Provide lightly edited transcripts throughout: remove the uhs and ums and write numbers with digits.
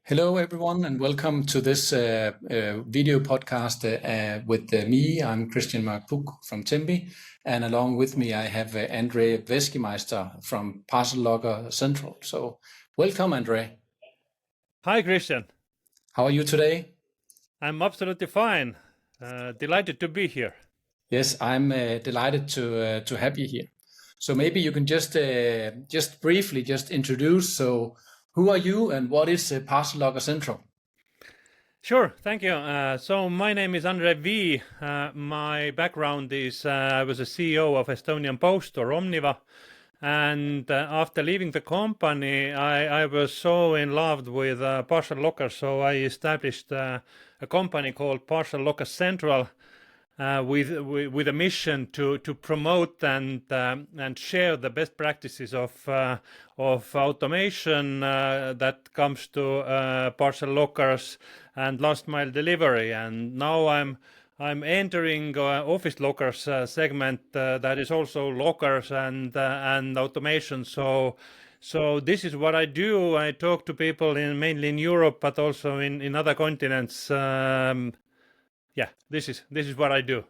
Hello, everyone, and welcome to this video podcast with me. I'm Kristian Mørk Puggaard from Tembi, and along with me I have André V from ParcelLocker Central. So welcome, André. Hi, Kristian. How are you today? I'm absolutely fine. Delighted to be here. Yes, I'm delighted to have you here. So maybe you can just briefly introduce. So who are you and what is ParcelLocker Central? Sure, thank you. So my name is André V. My background is I was a CEO of Estonian Post or Omniva. And after leaving the company, I was so in love with ParcelLocker, so I established a company called ParcelLocker Central with a mission to promote and share the best practices of automation that comes to parcel lockers and last mile delivery. And now I'm entering office lockers segment that is also lockers and automation. So this is what I do. I talk to people mainly in Europe, but also in other continents. Yeah, this is what I do.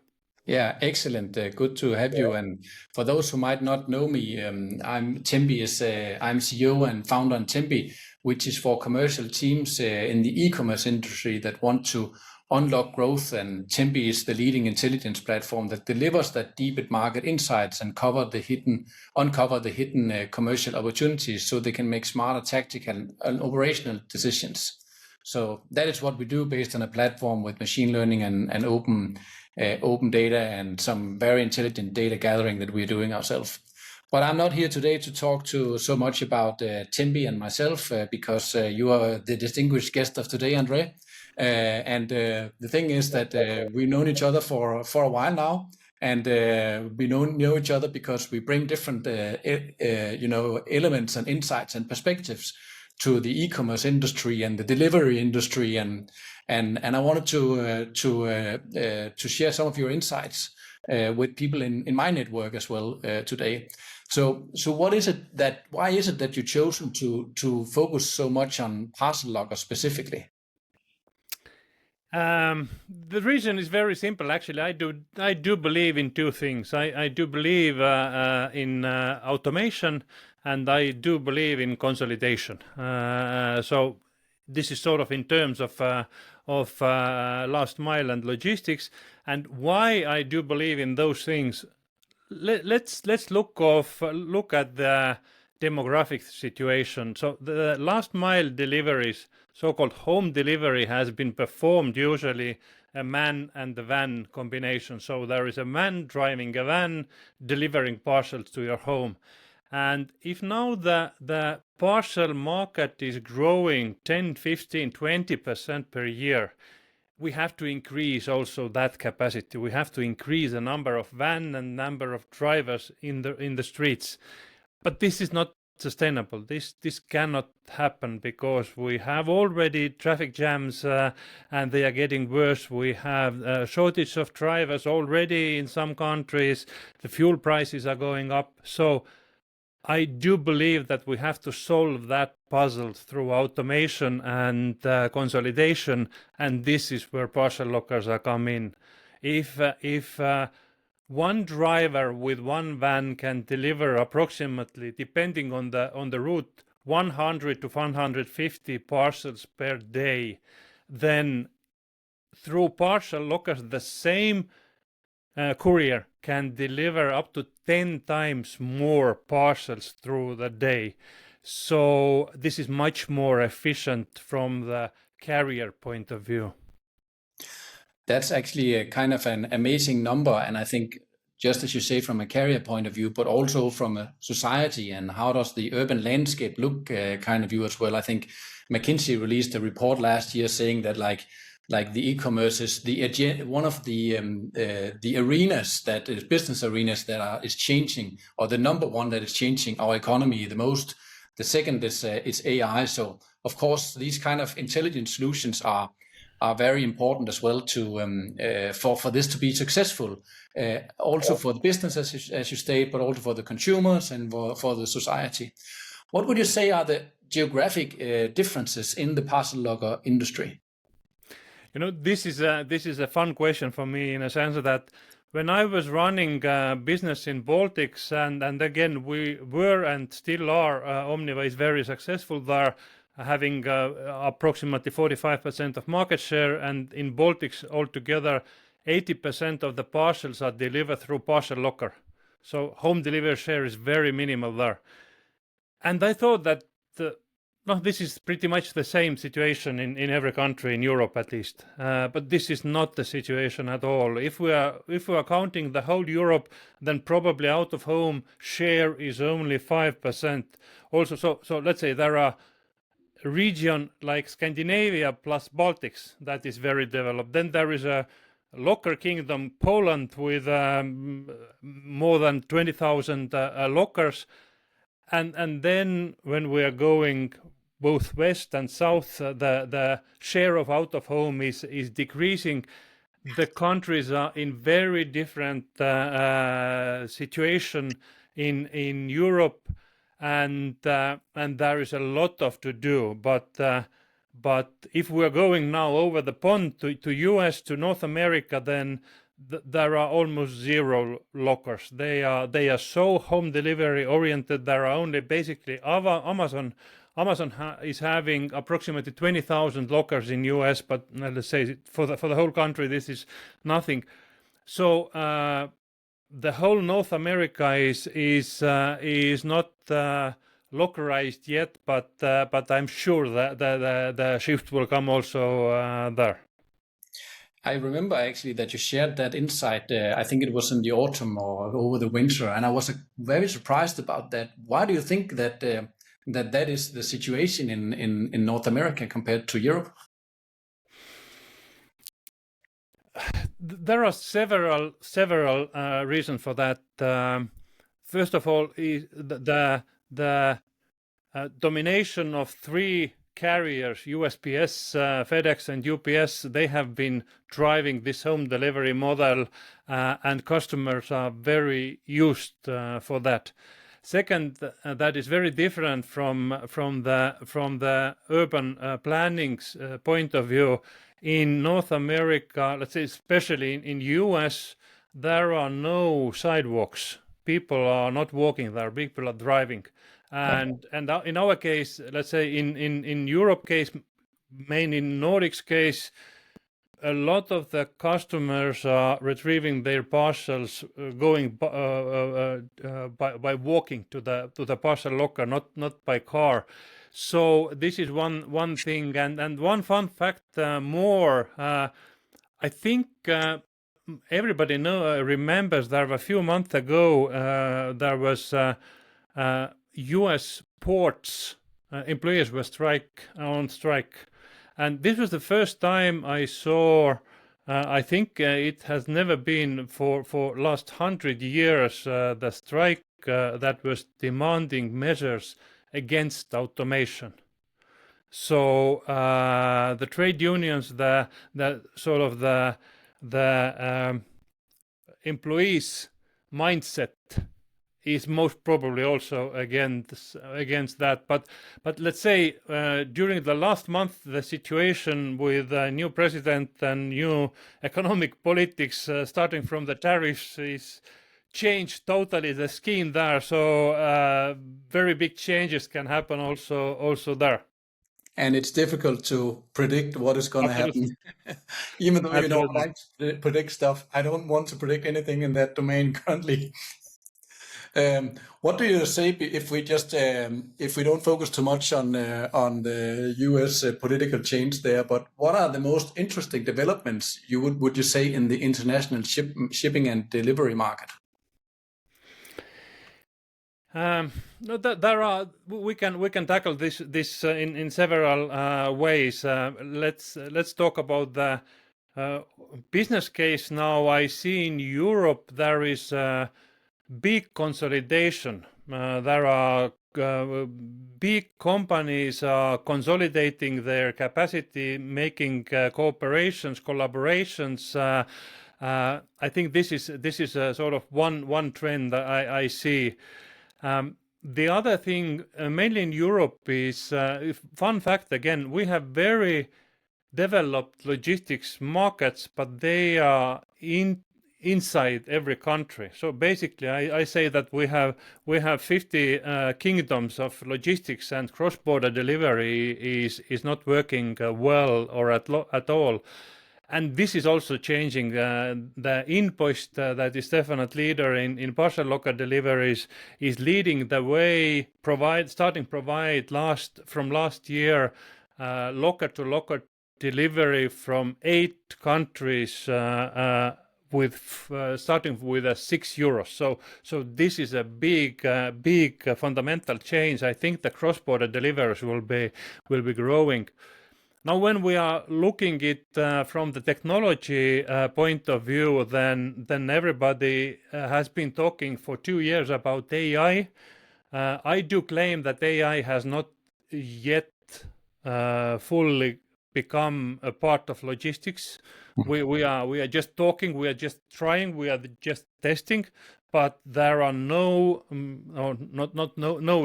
Yeah, excellent. Good to have you. And for those who might not know me, I'm CEO and founder in Tembi, which is for commercial teams in the e-commerce industry that want to unlock growth. And Tembi is the leading intelligence platform that delivers that deep market insights and uncover the hidden commercial opportunities so they can make smarter tactical and operational decisions. So that is what we do based on a platform with machine learning and open data and some very intelligent data gathering that we're doing ourselves. But I'm not here today to talk so much about Tembi and myself because you are the distinguished guest of today, André. And the thing is that we've known each other for a while now, and we know each other because we bring different elements and insights and perspectives to the e-commerce industry and the delivery industry, and I wanted to share some of your insights with people in my network as well today. So why is it that you've chosen to focus so much on ParcelLocker specifically? The reason is very simple. Actually, I do believe in two things. I do believe in automation, and I do believe in consolidation. So this is sort of in terms of last mile and logistics, and why I do believe in those things. Let's look at the demographic situation. So the last mile deliveries, so-called home delivery, has been performed usually a man and the van combination. So there is a man driving a van delivering parcels to your home. And if now the parcel market is growing 10, 15, 20% per year, we have to increase also that capacity. We have to increase the number of van and number of drivers in the streets. But this is not sustainable. This cannot happen because we have already traffic jams and they are getting worse. We have a shortage of drivers already in some countries. The fuel prices are going up. So I do believe that we have to solve that puzzle through automation and consolidation, and this is where parcel lockers are come in. If one driver with one van can deliver approximately, depending on the route, 100 to 150 parcels per day, then through parcel lockers the same courier can deliver up to 10 times more parcels through the day. So this is much more efficient from the carrier point of view. That's actually a kind of an amazing number, and I think just as you say from a carrier point of view, but also from a society and how does the urban landscape look kind of view as well. I think McKinsey released a report last year saying that like the e-commerce is one of the arenas that is business arenas that is changing, or the number one that is changing our economy the most. The second is AI. So of course these kind of intelligent solutions are very important as well to for this to be successful. Also for the business as you state, but also for the consumers and for the society. What would you say are geographic differences in the parcel locker industry? This is a fun question for me in a sense that when I was running business in Baltics, and again we were and still are, Omniva is very successful there, having approximately 45% of market share, and in Baltics altogether 80% of the parcels are delivered through ParcelLocker. So home delivery share is very minimal there. And I thought that this is pretty much the same situation in every country in Europe at least. But this is not the situation at all. If we are counting the whole Europe, then probably out of home share is only 5%. Also, so let's say there are a region like Scandinavia plus Baltics that is very developed. Then there is a locker kingdom, Poland, with more than 20,000 lockers. And then when we are going both west and south, the share of out of home is decreasing. The countries are in very different situation in Europe, and there is a lot of to do. But if we are going now over the pond to US, to North America, then there are almost zero lockers. They are so home delivery oriented. There are only basically Amazon is having approximately 20,000 lockers in US, but let's say for the whole country this is nothing. So the whole North America is not lockerized yet, but I'm sure that the shift will come also there. I remember actually that you shared that insight. I think it was in the autumn or over the winter, and I was very surprised about that. Why do you think that that is the situation in North America compared to Europe? There are several reasons for that. First of all, is the domination of three carriers, USPS, FedEx, and UPS. They have been driving this home delivery model, and customers are very used for that. Second, that is very different from the urban planning's point of view. In North America, let's say especially in US, there are no sidewalks. People are not walking there. People are driving. And in our case, let's say in Europe case, mainly in Nordics case, a lot of the customers are retrieving their parcels going by walking to the parcel locker, not by car. So this is one thing, and one fun fact more. I think everybody remembers that a few months ago there was U.S. ports employees were on strike, and this was the first time I saw. I think it has never been for last 100 years the strike that was demanding measures against automation. So the trade unions, the sort of the employees' mindset is most probably also against that. But let's say during the last month, the situation with new president and new economic politics, starting from the tariffs, is changed totally the scheme there. So very big changes can happen also there. And it's difficult to predict what is going to happen. Even though you don't like to predict stuff, I don't want to predict anything in that domain currently. What do you say if we just if we don't focus too much on the U.S. Political change there? But what are the most interesting developments would you say in the international shipping and delivery market? No, there are. We can tackle this in several ways. Let's talk about the business case now. I see in Europe there is big consolidation. There are big companies are consolidating their capacity, making collaborations. I think this is a sort of one trend that I see. the other thing, mainly in Europe, is fun fact again. We have very developed logistics markets, but they are inside every country. So basically, I say that we have 50 kingdoms of logistics, and cross-border delivery is not working well or at all. And this is also changing. The InPost that is definitely leader in ParcelLocker deliveries is leading the way, starting provide from last year locker to locker delivery from 8 countries with starting with €6. So this is a big fundamental change. I think the cross-border deliveries will be growing. Now, when we are looking at from the technology point of view, then everybody has been talking for 2 years about AI. I do claim that AI has not yet fully become a part of logistics. We are just talking, we are just trying, we are just testing, but there are no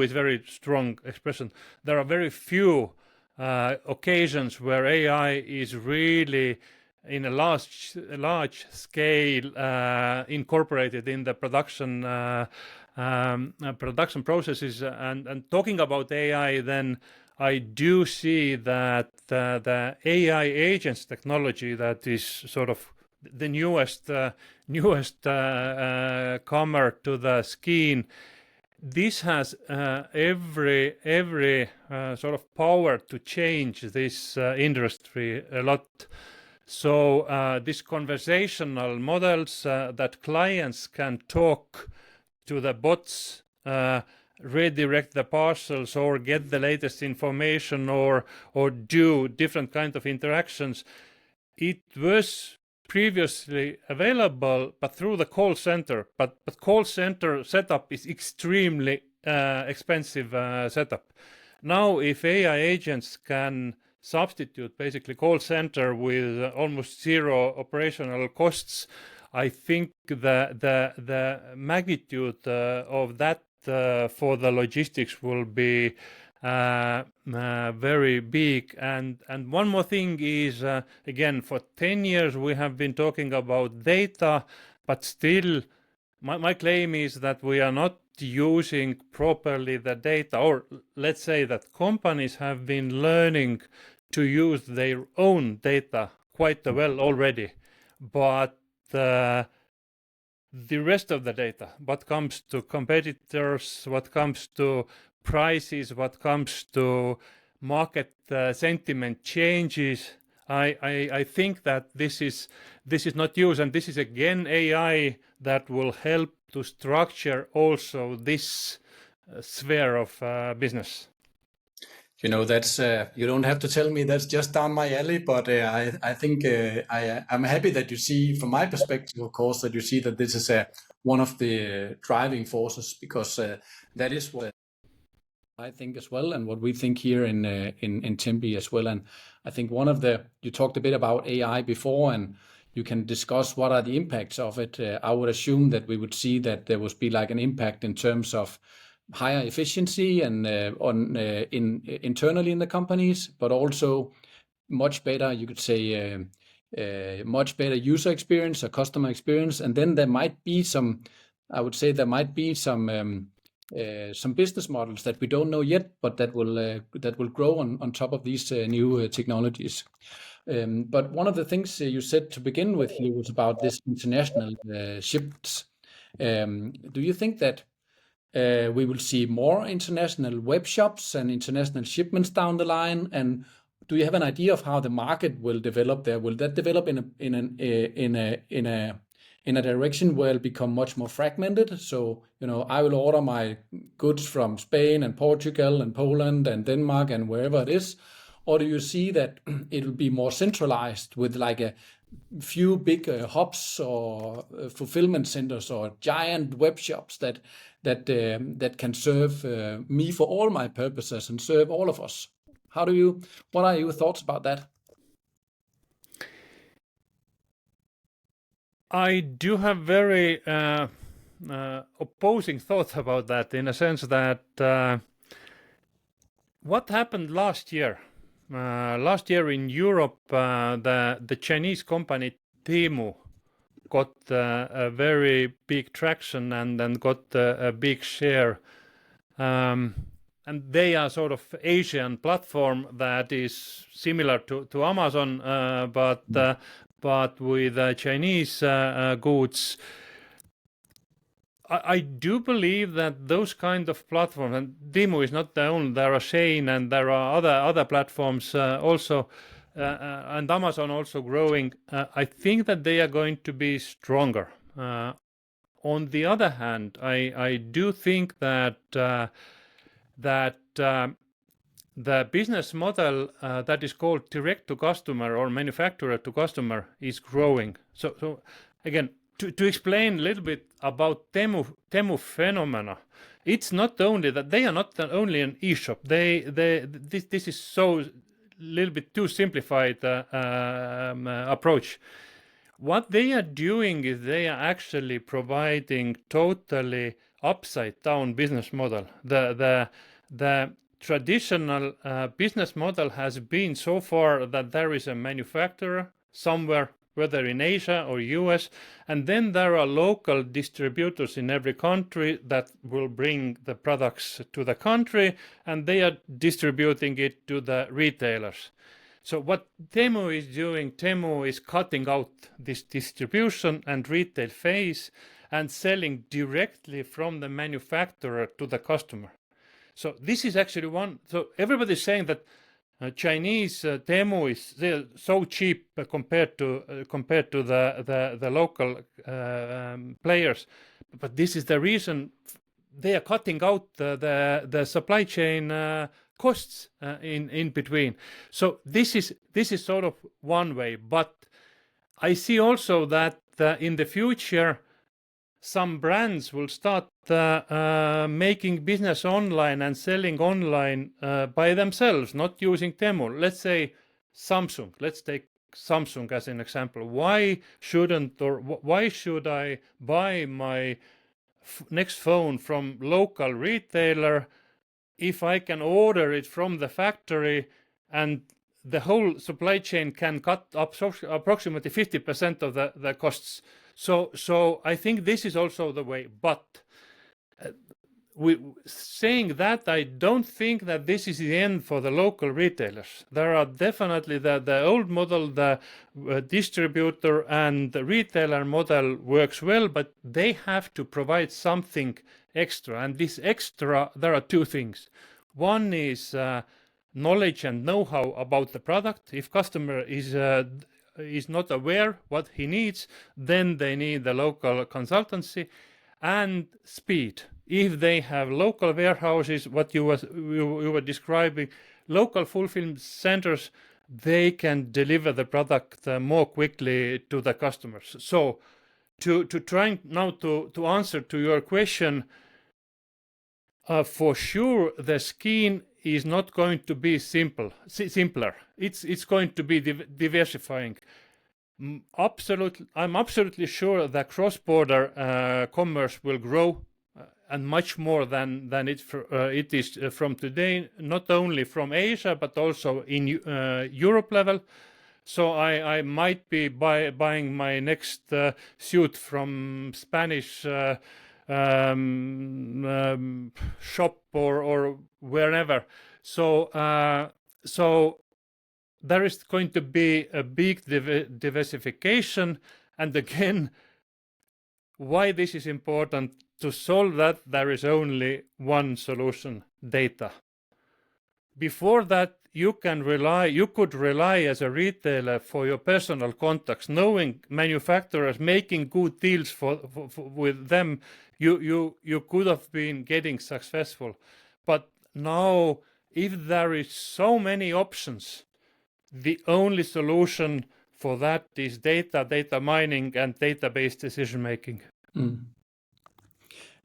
is very strong expression. There are very few occasions where AI is really in a large scale incorporated in the production processes. And talking about AI, then I do see that the AI agents technology that is sort of the newest comer to the scheme. This has every sort of power to change this industry a lot. So these conversational models that clients can talk to the bots, redirect the parcels, or get the latest information, or do different kind of interactions. It was previously available, but through the call center. But call center setup is extremely expensive setup. Now, if AI agents can substitute basically call center with almost zero operational costs, I think the magnitude of that for the logistics will be very big. And one more thing is, again, for 10 years we have been talking about data, but still my claim is that we are not using properly the data, or let's say that companies have been learning to use their own data quite well already, but the rest of the data, what comes to competitors, what comes to prices, what comes to market sentiment changes, I think that this is not used, and this is again AI that will help to structure also this sphere of business. You know, that's you don't have to tell me, that's just down my alley, but I think I'm happy that you see, from my perspective, of course, that you see that this is one of the driving forces, because that is what I think as well, and what we think here in Tempe as well. And I think you talked a bit about AI before, and you can discuss what are the impacts of it. I would assume that we would see that there would be like an impact in terms of higher efficiency and internally in the companies, but also much better, you could say, much better user experience or customer experience. And then there might be some business models that we don't know yet, but that will grow on top of these new technologies. But one of the things you said to begin with here was about this international shifts. Do you think that we will see more international web shops and international shipments down the line? And do you have an idea of how the market will develop there? Will that develop in a direction where it'll become much more fragmented? So, you know, I will order my goods from Spain and Portugal and Poland and Denmark and wherever it is. Or do you see that it'll be more centralized with like a few big hubs or fulfillment centers or giant web shops that can serve me for all my purposes and serve all of us? What are your thoughts about that? I do have very opposing thought about that, in a sense that what happened last year? Last year in Europe, the Chinese company Temu got a very big traction and then got a big share. And they are sort of Asian platform that is similar to Amazon, but with Chinese goods. I do believe that those kind of platforms, and Temu is not the only, there are Shein and there are other platforms also, and Amazon also growing. I think that they are going to be stronger. On the other hand, I do think that the business model that is called direct to customer or manufacturer to customer is growing. So again, to explain a little bit about Temu phenomena, it's not only that they are not only an e-shop. This is so little bit too simplified approach. What they are doing is they are actually providing totally upside down business model. The traditional business model has been so far that there is a manufacturer somewhere, whether in Asia or US, and then there are local distributors in every country that will bring the products to the country, and they are distributing it to the retailers. So what Temu is doing, Temu is cutting out this distribution and retail phase and selling directly from the manufacturer to the customer. So this is actually one. So everybody's saying that Chinese Temu is they're so cheap compared to the local players, but this is the reason they are cutting out the supply chain costs in between. So this is sort of one way, but I see also that in the future some brands will start making business online and selling online by themselves, not using Temu. Let's say Samsung. Let's take Samsung as an example. Why should I buy my next phone from local retailer if I can order it from the factory and the whole supply chain can cut up approximately 50% of the costs? So I think this is also the way, but saying that, I don't think that this is the end for the local retailers. There are definitely the old model, the distributor and the retailer model works well, but they have to provide something extra. And this extra, there are two things. One is knowledge and know-how about the product. If customer is not aware what he needs, then they need the local consultancy. And speed. If they have local warehouses, what you were describing, local fulfillment centers, they can deliver the product more quickly to the customers. So to try now to answer to your question, for sure the scheme is not going to be simpler. It's going to be diversifying. I'm absolutely sure that cross-border commerce will grow and much more than it is from today, not only from Asia but also in Europe level. So I might be buying my next suit from Spanish shop or wherever. So there is going to be a big diversification, and again, why this is important to solve that, there is only one solution: data. Before that, you could rely as a retailer for your personal contacts, knowing manufacturers, making good deals with them. You could have been getting successful, but now if there is so many options, the only solution for that is data mining and database decision making. Mm.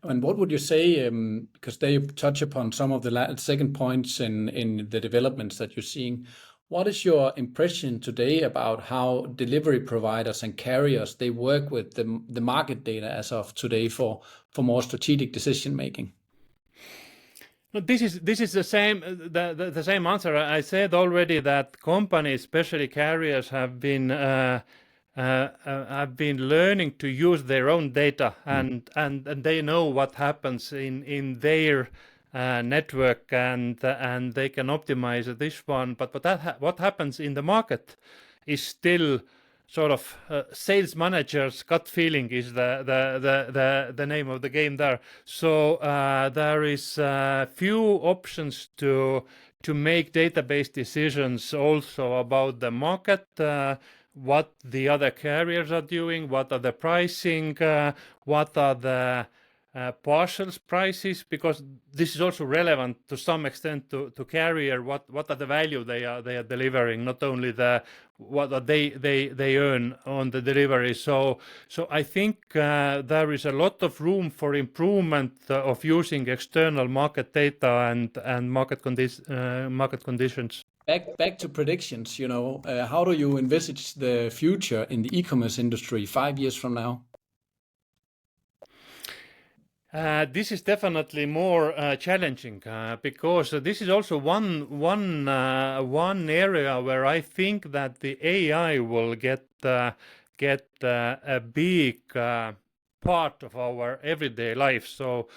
And what would you say, because they touch upon some of the second points in the developments that you're seeing, What is your impression today about how delivery providers and carriers they work with the market data as of today for more strategic decision making? No, this is the same answer. I said already that companies, especially carriers, have been learning to use their own data, and they know what happens in their network, and they can optimize this one. But what happens in the market is still sort of sales managers' gut feeling is the name of the game there. So there is few options to make database decisions also about the market, what the other carriers are doing, what are the pricing, what are the parcels prices, because this is also relevant to some extent to carrier, what are the value they are delivering, not only what they earn on the delivery. So I think there is a lot of room for improvement of using external market data and market conditions. Back to predictions, how do you envisage the future in the e-commerce industry 5 years from now? This is definitely more challenging because this is also one area where I think that the AI will get a big part of our everyday life. So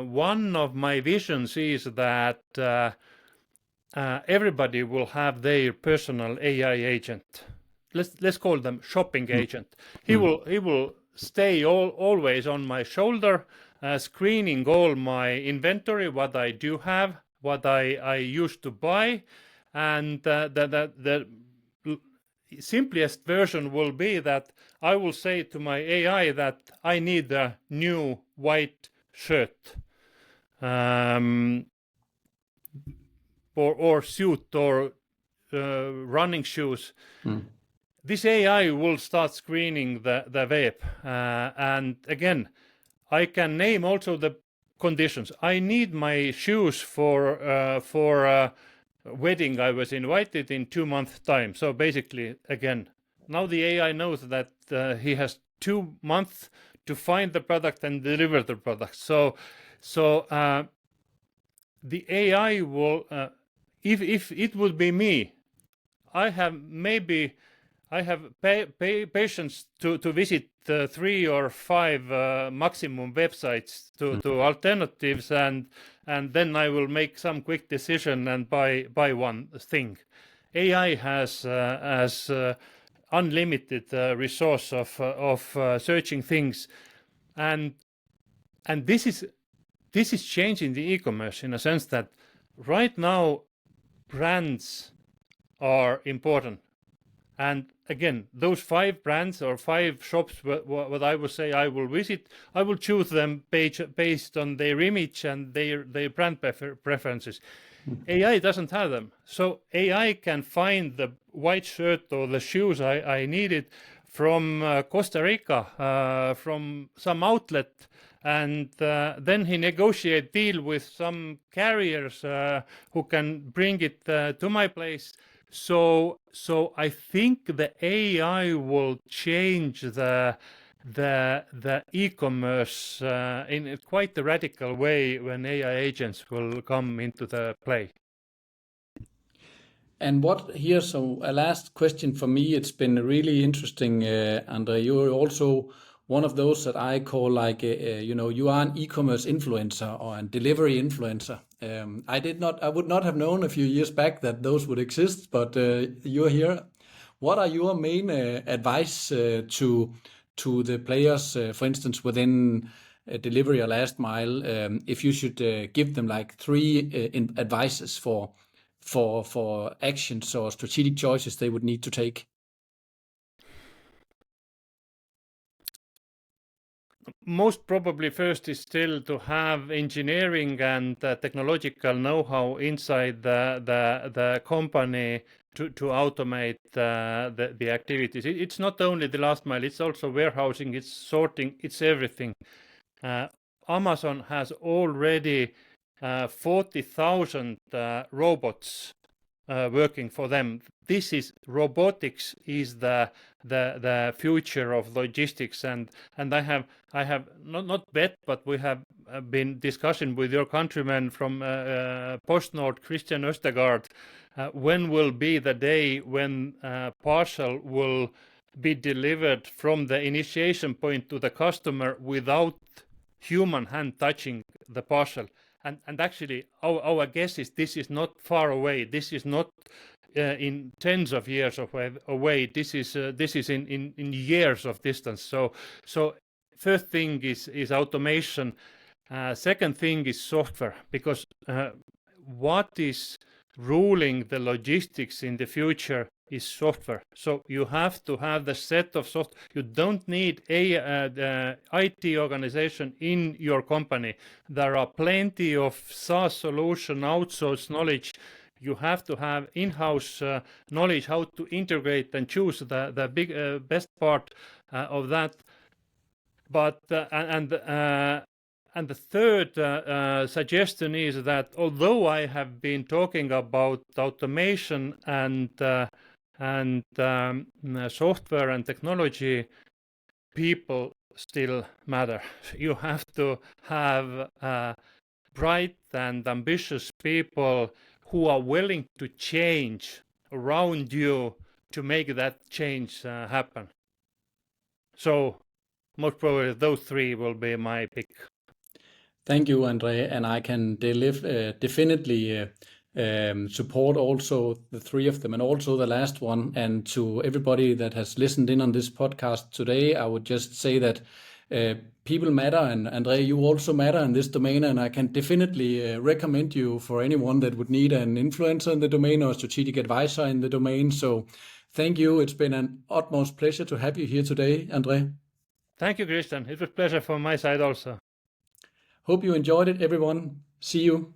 one of my visions is that everybody will have their personal AI agent. Let's call them shopping agent. He will stay always on my shoulder, screening all my inventory, what I do have, what I used to buy, and the simplest version will be that I will say to my AI that I need a new white shirt, or suit, or running shoes. This AI will start screening the web, and again, I can name also the conditions. I need my shoes for a wedding I was invited in 2 months' time. So basically, again, now the AI knows that he has 2 months to find the product and deliver the product. So the AI will, if it would be me, I have patience to visit 3 or 5 maximum websites to alternatives, and then I will make some quick decision and buy one thing. AI has unlimited resource of searching things, and this is changing the e-commerce in a sense that right now brands are important. And again, those 5 brands or 5 shops, what I would say I will visit, I will choose them based on their image and their brand preferences. AI doesn't have them. So AI can find the white shirt or the shoes I needed from Costa Rica, from some outlet, and then he negotiate deal with some carriers who can bring it to my place. So I think the AI will change the e-commerce in quite a radical way when AI agents will come into the play. And so a last question for me. It's been really interesting, André. You're also one of those that I call you are an e-commerce influencer or a delivery influencer. I would not have known a few years back that those would exist, but you're here. What are your main advice to the players, for instance, within delivery or last mile, if you should give them like 3 advices for actions or strategic choices they would need to take? Most probably first is still to have engineering and technological know-how inside the company to automate the activities. It's not only the last mile, it's also warehousing, it's sorting, it's everything. Amazon has already 40,000 robots working for them. Robotics is the future of logistics, and I have not bet, but we have been discussing with your countryman from PostNord, Kristian Mørk, when will be the day when parcel will be delivered from the initiation point to the customer without human hand touching the parcel. And actually, our guess is this is not far away. This is not in tens of years away. This is in years of distance. So first thing is automation. Second thing is software, because what is ruling the logistics in the future is software. So you have to have the set of software. You don't need a IT organization in your company. There are plenty of SaaS solution, outsourced knowledge. You have to have in-house knowledge how to integrate and choose the best part of that. But and the third suggestion is that although I have been talking about automation and software and technology, people still matter. You have to have bright and ambitious people who are willing to change around you to make that change happen. So most probably those three will be my pick. Thank you, André, and I can definitely support also the three of them and also the last one. And to everybody that has listened in on this podcast today, I would just say that people matter, and André, you also matter in this domain, and I can definitely recommend you for anyone that would need an influencer in the domain or a strategic advisor in the domain. So thank you. It's been an utmost pleasure to have you here today, André. Thank you, Kristian. It was a pleasure from my side also. Hope you enjoyed it, everyone. See you.